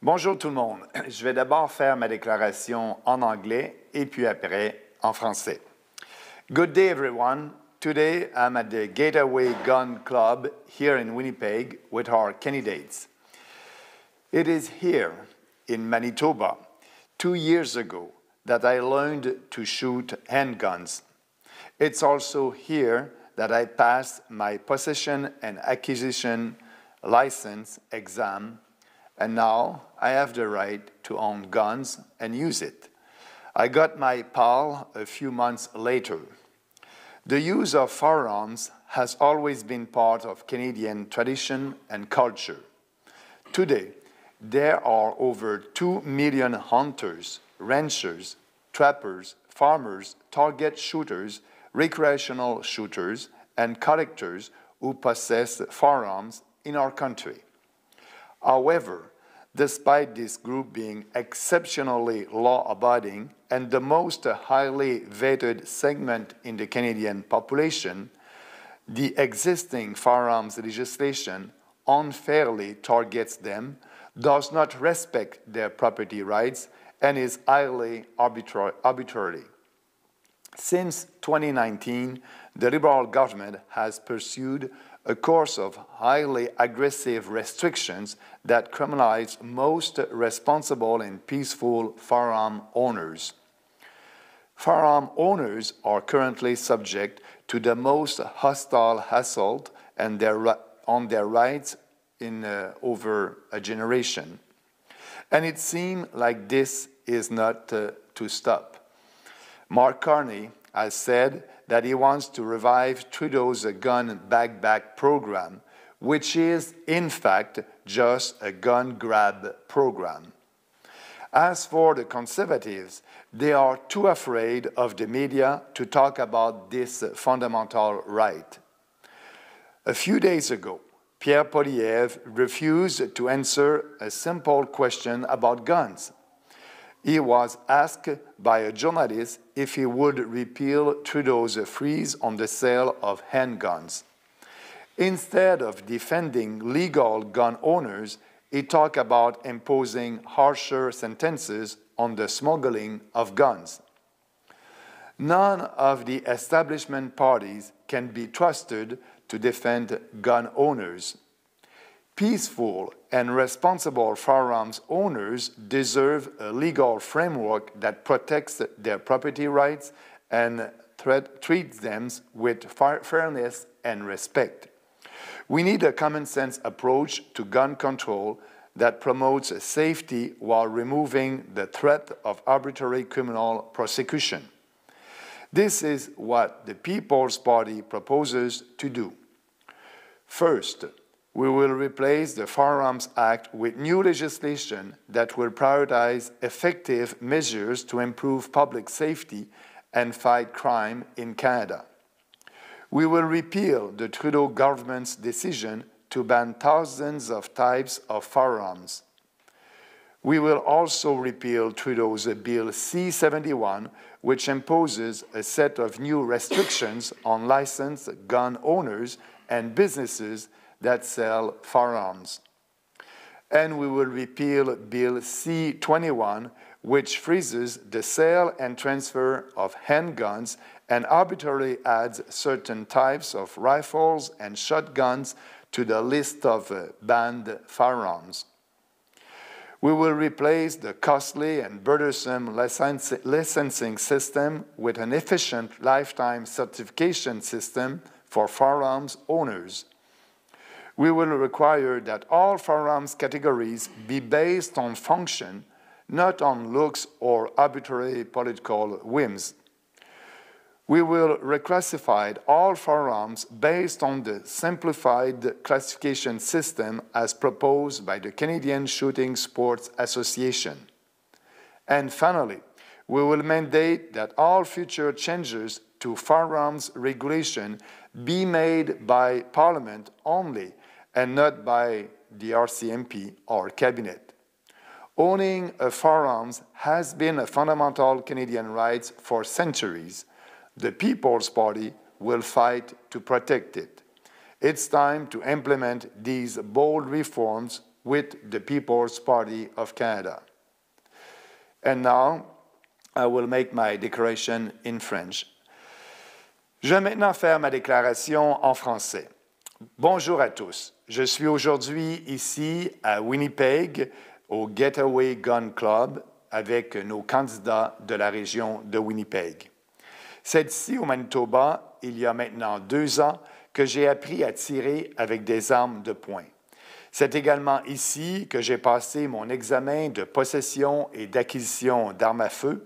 Bonjour tout le monde. Je vais d'abord faire ma déclaration en anglais et puis après en français. Good day everyone. Today I'm at the Gateway Gun Club here in Winnipeg with our candidates. It is here in Manitoba 2 years ago that I learned to shoot handguns. It's also here that I passed my possession and acquisition license exam, and now I have the right to own guns and use it. I got my PAL a few months later. The use of firearms has always been part of Canadian tradition and culture. Today, there are over 2 million hunters, ranchers, trappers, farmers, target shooters, recreational shooters, and collectors who possess firearms in our country. However, despite this group being exceptionally law-abiding and the most highly vetted segment in the Canadian population, the existing firearms legislation unfairly targets them, does not respect their property rights, and is highly arbitrary. Since 2019, the Liberal government has pursued a course of highly aggressive restrictions that criminalize most responsible and peaceful firearm owners. Firearm owners are currently subject to the most hostile assault on their rights in over a generation. And it seems like this is not to stop. Mark Carney has said that he wants to revive Trudeau's gun back program, which is, in fact, just a gun grab program. As for the Conservatives, they are too afraid of the media to talk about this fundamental right. A few days ago, Pierre Poilievre refused to answer a simple question about guns. He was asked by a journalist if he would repeal Trudeau's freeze on the sale of handguns. Instead of defending legal gun owners, he talked about imposing harsher sentences on the smuggling of guns. None of the establishment parties can be trusted to defend gun owners. Peaceful and responsible firearms owners deserve a legal framework that protects their property rights and treats them with fairness and respect. We need a common-sense approach to gun control that promotes safety while removing the threat of arbitrary criminal prosecution. This is what the People's Party proposes to do. First, we will replace the Firearms Act with new legislation that will prioritize effective measures to improve public safety and fight crime in Canada. We will repeal the Trudeau government's decision to ban thousands of types of firearms. We will also repeal Trudeau's Bill C-71, which imposes a set of new restrictions on licensed gun owners and businesses that sell firearms. And we will repeal Bill C-21, which freezes the sale and transfer of handguns and arbitrarily adds certain types of rifles and shotguns to the list of banned firearms. We will replace the costly and burdensome licensing system with an efficient lifetime certification system for firearms owners. We will require that all firearms categories be based on function, not on looks or arbitrary political whims. We will reclassify all firearms based on the simplified classification system as proposed by the Canadian Shooting Sports Association. And finally, we will mandate that all future changes to firearms regulation be made by Parliament only and not by the RCMP or Cabinet. Owning a firearms has been a fundamental Canadian right for centuries. The People's Party will fight to protect it. It's time to implement these bold reforms with the People's Party of Canada. And now, I will make my declaration in French. Je vais maintenant faire ma déclaration en français. Bonjour à tous. Je suis aujourd'hui ici à Winnipeg, au Getaway Gun Club, avec nos candidats de la région de Winnipeg. C'est ici, au Manitoba, il y a maintenant 2 ans, que j'ai appris à tirer avec des armes de poing. C'est également ici que j'ai passé mon examen de possession et d'acquisition d'armes à feu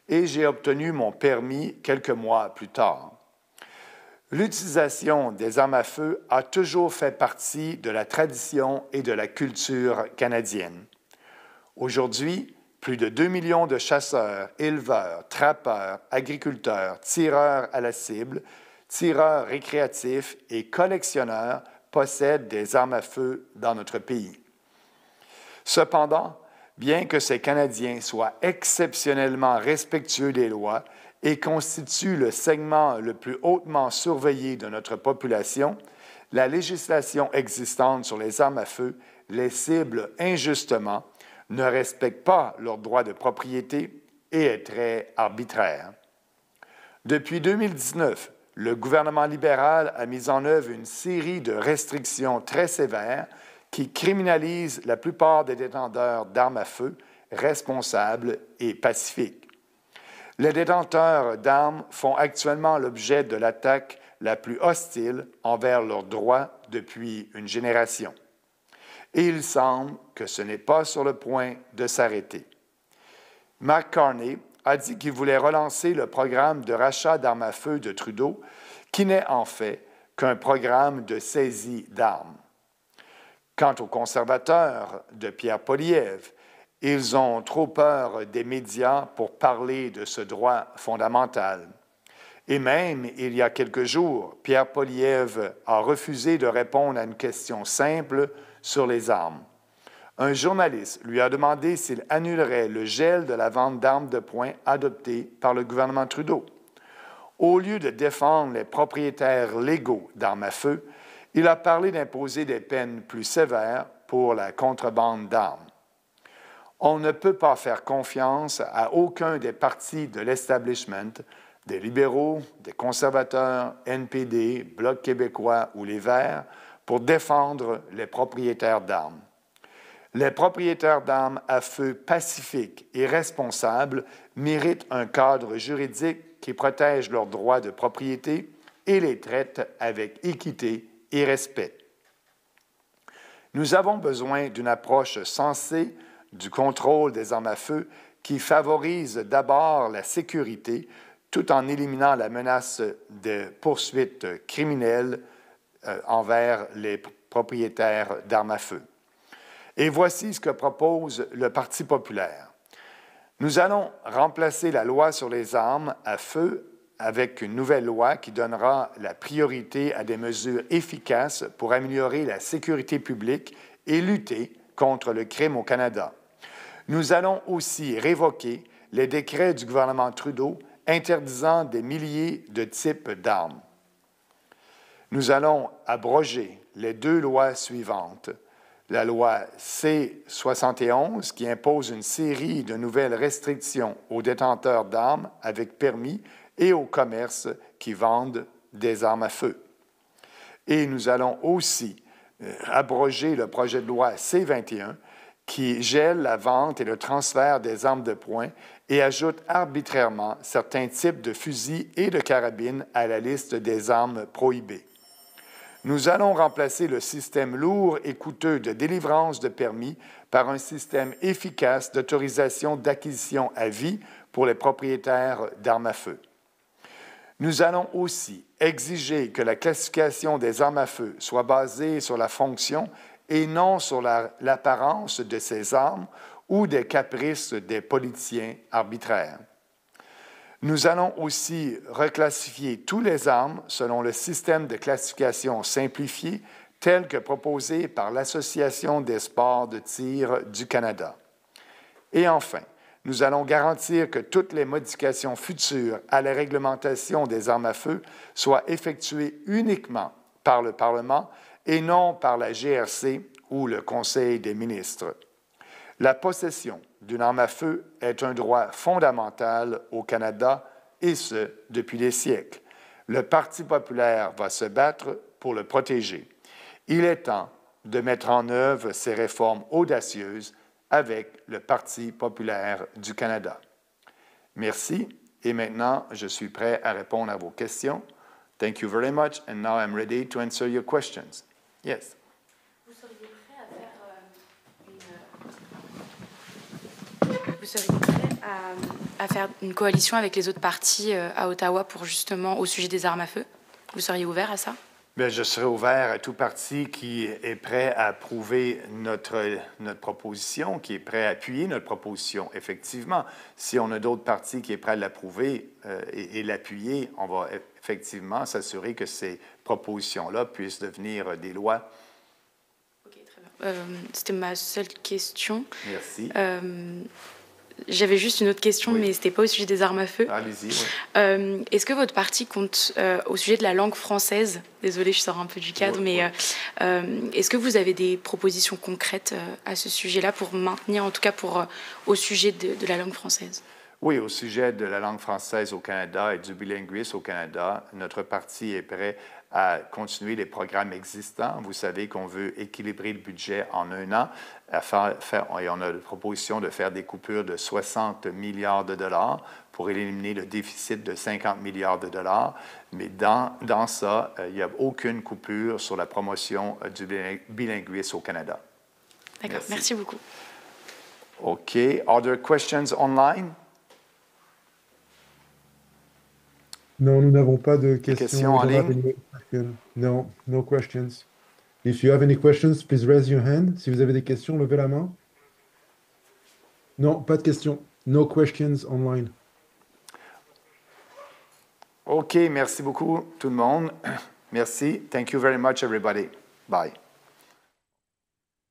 et j'ai obtenu mon permis quelques mois plus tard. L'utilisation des armes à feu a toujours fait partie de la tradition et de la culture canadienne. Aujourd'hui, plus de 2 millions de chasseurs, éleveurs, trappeurs, agriculteurs, tireurs à la cible, tireurs récréatifs et collectionneurs possèdent des armes à feu dans notre pays. Cependant, bien que ces Canadiens soient exceptionnellement respectueux des lois et constituent le segment le plus hautement surveillé de notre population, la législation existante sur les armes à feu les cible injustement, ne respecte pas leurs droits de propriété et est très arbitraire. Depuis 2019, le gouvernement libéral a mis en œuvre une série de restrictions très sévères qui criminalisent la plupart des détenteurs d'armes à feu responsables et pacifiques. Les détenteurs d'armes font actuellement l'objet de l'attaque la plus hostile envers leurs droits depuis une génération. Et il semble que ce n'est pas sur le point de s'arrêter. Mark Carney a dit qu'il voulait relancer le programme de rachat d'armes à feu de Trudeau, qui n'est en fait qu'un programme de saisie d'armes. Quant aux conservateurs de Pierre Poilievre, ils ont trop peur des médias pour parler de ce droit fondamental. Et même, il y a quelques jours, Pierre Poilievre a refusé de répondre à une question simple sur les armes. Un journaliste lui a demandé s'il annulerait le gel de la vente d'armes de poing adopté par le gouvernement Trudeau. Au lieu de défendre les propriétaires légaux d'armes à feu, il a parlé d'imposer des peines plus sévères pour la contrebande d'armes. On ne peut pas faire confiance à aucun des partis de l'establishment, des libéraux, des conservateurs, NPD, Bloc québécois ou les Verts, pour défendre les propriétaires d'armes. Les propriétaires d'armes à feu pacifiques et responsables méritent un cadre juridique qui protège leurs droits de propriété et les traite avec équité et respect. Nous avons besoin d'une approche sensée du contrôle des armes à feu qui favorise d'abord la sécurité tout en éliminant la menace de poursuites criminelles envers les propriétaires d'armes à feu. Et voici ce que propose le Parti populaire. Nous allons remplacer la loi sur les armes à feu avec une nouvelle loi qui donnera la priorité à des mesures efficaces pour améliorer la sécurité publique et lutter contre le crime au Canada. Nous allons aussi révoquer les décrets du gouvernement Trudeau interdisant des milliers de types d'armes. Nous allons abroger les 2 lois suivantes. La loi C-71, qui impose une série de nouvelles restrictions aux détenteurs d'armes avec permis et aux commerces qui vendent des armes à feu. Et nous allons aussi abroger le projet de loi C-21, qui gèle la vente et le transfert des armes de poing et ajoute arbitrairement certains types de fusils et de carabines à la liste des armes prohibées. Nous allons remplacer le système lourd et coûteux de délivrance de permis par un système efficace d'autorisation d'acquisition à vie pour les propriétaires d'armes à feu. Nous allons aussi exiger que la classification des armes à feu soit basée sur la fonction et non sur l'apparence de ces armes ou des caprices des politiciens arbitraires. Nous allons aussi reclassifier toutes les armes selon le système de classification simplifié tel que proposé par l'Association des sports de tir du Canada. Et enfin, nous allons garantir que toutes les modifications futures à la réglementation des armes à feu soient effectuées uniquement par le Parlement et non par la GRC ou le Conseil des ministres. La possession d'une arme à feu est un droit fondamental au Canada, et ce, depuis des siècles. Le Parti populaire va se battre pour le protéger. Il est temps de mettre en œuvre ces réformes audacieuses avec le Parti populaire du Canada. Merci. Et maintenant, je suis prêt à répondre à vos questions. Thank you very much. And now I'm ready to answer your questions. Yes. Vous seriez prêt à faire une coalition avec les autres partis à Ottawa pour justement au sujet des armes à feu? Vous seriez ouvert à ça? Bien, je serai ouvert à tout parti qui est prêt à approuver notre proposition, qui est prêt à appuyer notre proposition. Effectivement, si on a d'autres partis qui sont prêts à l'approuver et l'appuyer, on va effectivement s'assurer que ces propositions-là puissent devenir des lois. OK, très bien. C'était ma seule question. Merci. J'avais juste une autre question, oui. Mais ce n'était pas au sujet des armes à feu. Allez-y, oui. Est-ce que votre parti compte, au sujet de la langue française, désolée, je sors un peu du cadre, oui, mais oui. Est-ce que vous avez des propositions concrètes à ce sujet-là pour maintenir, en tout cas au sujet de la langue française? Oui, au sujet de la langue française au Canada et du bilinguisme au Canada, notre parti est prêt à continuer les programmes existants. Vous savez qu'on veut équilibrer le budget en un an et on a la proposition de faire des coupures de 60 milliards de dollars pour éliminer le déficit de 50 milliards de dollars. Mais dans ça, il n'y a aucune coupure sur la promotion du bilinguisme au Canada. D'accord, merci beaucoup. OK. Are there questions online? Non, nous n'avons pas de questions en ligne. Non, no questions. If you have any questions, please raise your hand. Si vous avez des questions, levez la main. Non, pas de questions. No questions online. OK, merci beaucoup tout le monde. Merci. Thank you very much, everybody. Bye.